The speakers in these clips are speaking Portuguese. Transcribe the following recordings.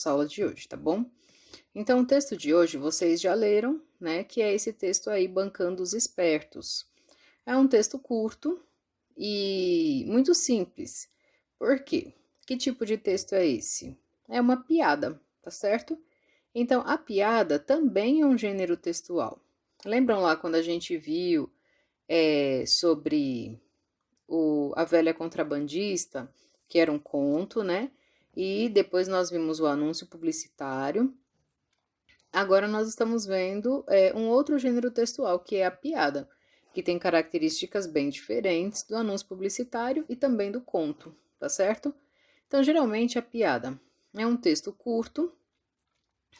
aula de hoje, tá bom? Então, o texto de hoje vocês já leram, né? Que é esse texto aí, Bancando os Espertos. É um texto curto e muito simples. Por quê? Que tipo de texto é esse? É uma piada, tá certo? Então, a piada também é um gênero textual. Lembram lá quando a gente viu sobre a velha contrabandista, que era um conto, né? E depois nós vimos o anúncio publicitário. Agora nós estamos vendo um outro gênero textual, que é a piada, que tem características bem diferentes do anúncio publicitário e também do conto, tá certo? Então, geralmente, a piada é um texto curto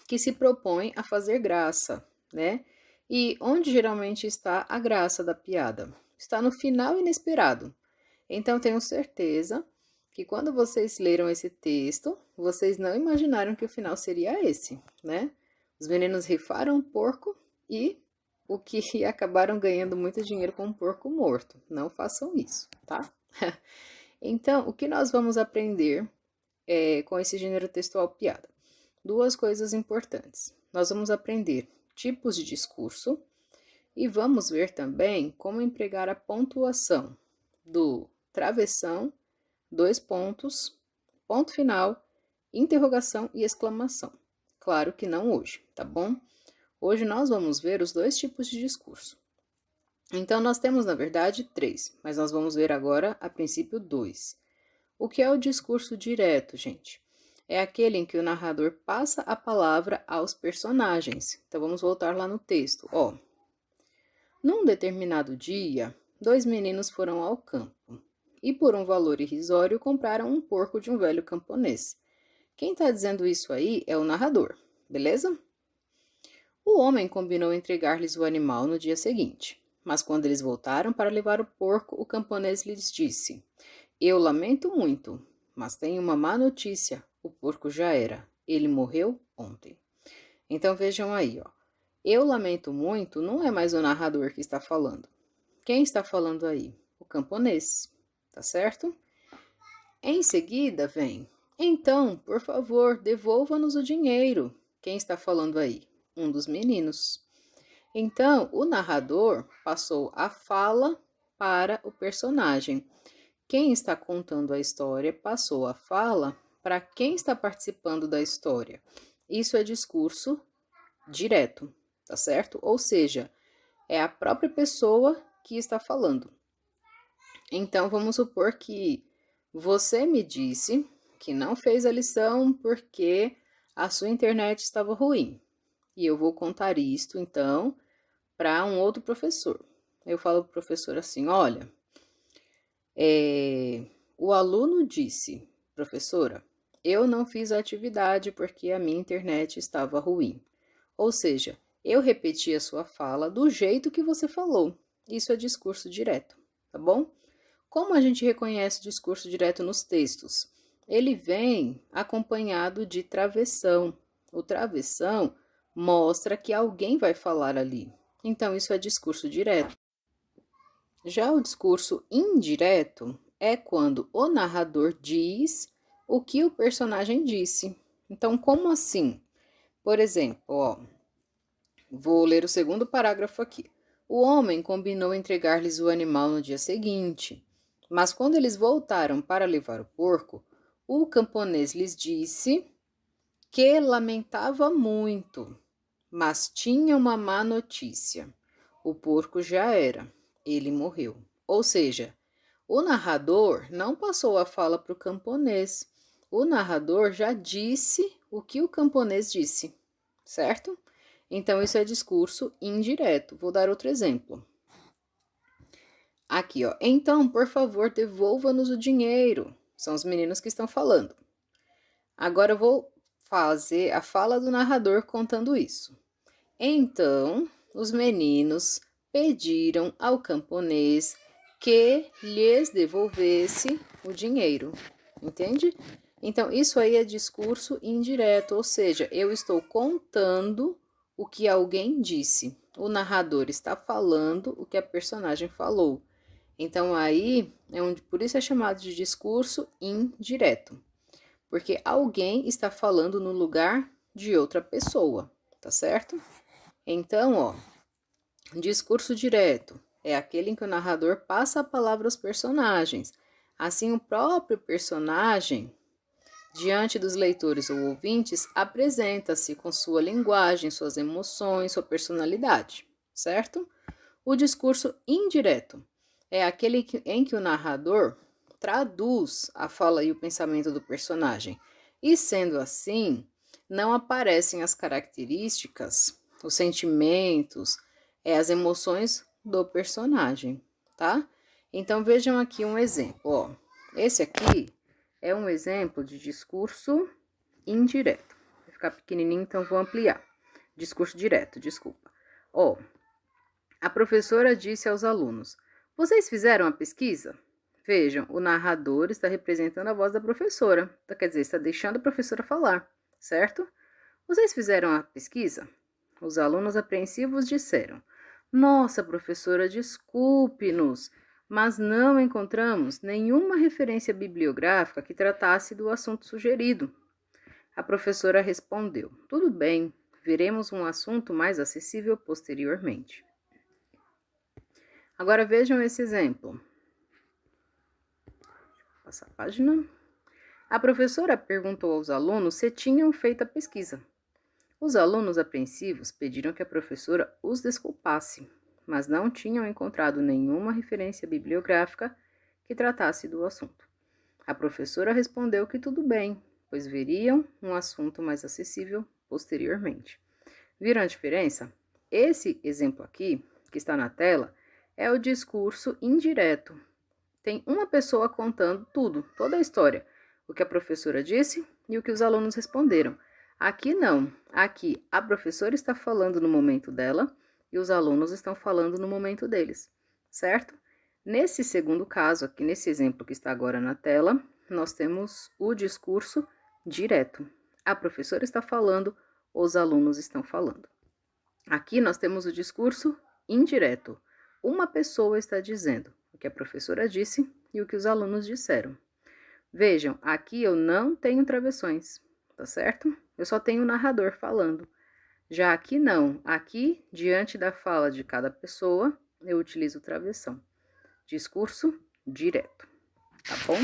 que se propõe a fazer graça, né? E onde geralmente está a graça da piada? Está no final inesperado. Então, tenho certeza que quando vocês leram esse texto, vocês não imaginaram que o final seria esse, né? Os meninos rifaram um porco e o que acabaram ganhando muito dinheiro com um porco morto. Não façam isso, tá? Então, o que nós vamos aprender com esse gênero textual piada? Duas coisas importantes. Nós vamos aprender tipos de discurso e vamos ver também como empregar a pontuação do travessão, dois pontos, ponto final, interrogação e exclamação. Claro que não hoje, tá bom? Hoje nós vamos ver os dois tipos de discurso. Então, nós temos, na verdade, três, mas nós vamos ver agora, a princípio, dois. O que é o discurso direto, gente? É aquele em que o narrador passa a palavra aos personagens. Então, vamos voltar lá no texto. Num determinado dia, dois meninos foram ao campo e, por um valor irrisório, compraram um porco de um velho camponês. Quem está dizendo isso aí é o narrador, beleza? O homem combinou entregar-lhes o animal no dia seguinte, mas quando eles voltaram para levar o porco, o camponês lhes disse: Eu lamento muito, mas tenho uma má notícia. O porco já era. Ele morreu ontem. Então vejam aí, ó. Eu lamento muito não é mais o narrador que está falando. Quem está falando aí? O camponês, tá certo? Em seguida vem: Então, por favor, devolva-nos o dinheiro. Quem está falando aí? Um dos meninos. Então, o narrador passou a fala para o personagem. Quem está contando a história passou a fala para quem está participando da história. Isso é discurso direto, tá certo? Ou seja, é a própria pessoa que está falando. Então, vamos supor que você me disse que não fez a lição porque a sua internet estava ruim. E eu vou contar isto, então, para um outro professor. Eu falo para o professor assim: olha, o aluno disse, professora, eu não fiz a atividade porque a minha internet estava ruim. Ou seja, eu repeti a sua fala do jeito que você falou. Isso é discurso direto, tá bom? Como a gente reconhece discurso direto nos textos? Ele vem acompanhado de travessão. O travessão mostra que alguém vai falar ali. Então, isso é discurso direto. Já o discurso indireto é quando o narrador diz o que o personagem disse. Então, como assim? Por exemplo, vou ler o segundo parágrafo aqui. O homem combinou entregar-lhes o animal no dia seguinte, mas quando eles voltaram para levar o porco, o camponês lhes disse que lamentava muito, mas tinha uma má notícia. O porco já era, ele morreu. Ou seja, o narrador não passou a fala para o camponês. O narrador já disse o que o camponês disse, certo? Então, isso é discurso indireto. Vou dar outro exemplo. Aqui, ó. Então, por favor, devolva-nos o dinheiro. São os meninos que estão falando. Agora eu vou fazer a fala do narrador contando isso. Então, os meninos pediram ao camponês que lhes devolvesse o dinheiro. Entende? Então, isso aí é discurso indireto, ou seja, eu estou contando o que alguém disse. O narrador está falando o que a personagem falou. Então, aí, por isso é chamado de discurso indireto. porque alguém está falando no lugar de outra pessoa, tá certo? Então, ó, discurso direto é aquele em que o narrador passa a palavra aos personagens. Assim, o próprio personagem, diante dos leitores ou ouvintes, apresenta-se com sua linguagem, suas emoções, sua personalidade, certo? O discurso indireto é aquele em que o narrador traduz a fala e o pensamento do personagem. E sendo assim, não aparecem as características, os sentimentos, as emoções do personagem, tá? Então vejam aqui um exemplo, ó. Esse aqui é um exemplo de discurso indireto. Vai ficar pequenininho, então vou ampliar. Discurso direto, desculpa. Ó, a professora disse aos alunos: Vocês fizeram a pesquisa? Vejam, o narrador está representando a voz da professora. Quer dizer, está deixando a professora falar, certo? Vocês fizeram a pesquisa? Os alunos apreensivos disseram: Nossa, professora, desculpe-nos, mas não encontramos nenhuma referência bibliográfica que tratasse do assunto sugerido. A professora respondeu: Tudo bem, veremos um assunto mais acessível posteriormente. Agora vejam esse exemplo. Vou passar a página. A professora perguntou aos alunos se tinham feito a pesquisa. Os alunos apreensivos pediram que a professora os desculpasse, mas não tinham encontrado nenhuma referência bibliográfica que tratasse do assunto. A professora respondeu que tudo bem, pois veriam um assunto mais acessível posteriormente. Viram a diferença? Esse exemplo aqui, que está na tela, é o discurso indireto. Tem uma pessoa contando tudo, toda a história, o que a professora disse e o que os alunos responderam. Aqui não, aqui a professora está falando no momento dela e os alunos estão falando no momento deles, certo? Nesse segundo caso, aqui nesse exemplo que está agora na tela, nós temos o discurso direto. A professora está falando, os alunos estão falando. Aqui nós temos o discurso indireto. Uma pessoa está dizendo o que a professora disse e o que os alunos disseram. Vejam, aqui eu não tenho travessões, tá certo? Eu só tenho o narrador falando. Já aqui não. Aqui, diante da fala de cada pessoa, eu utilizo o travessão. Discurso direto, tá bom?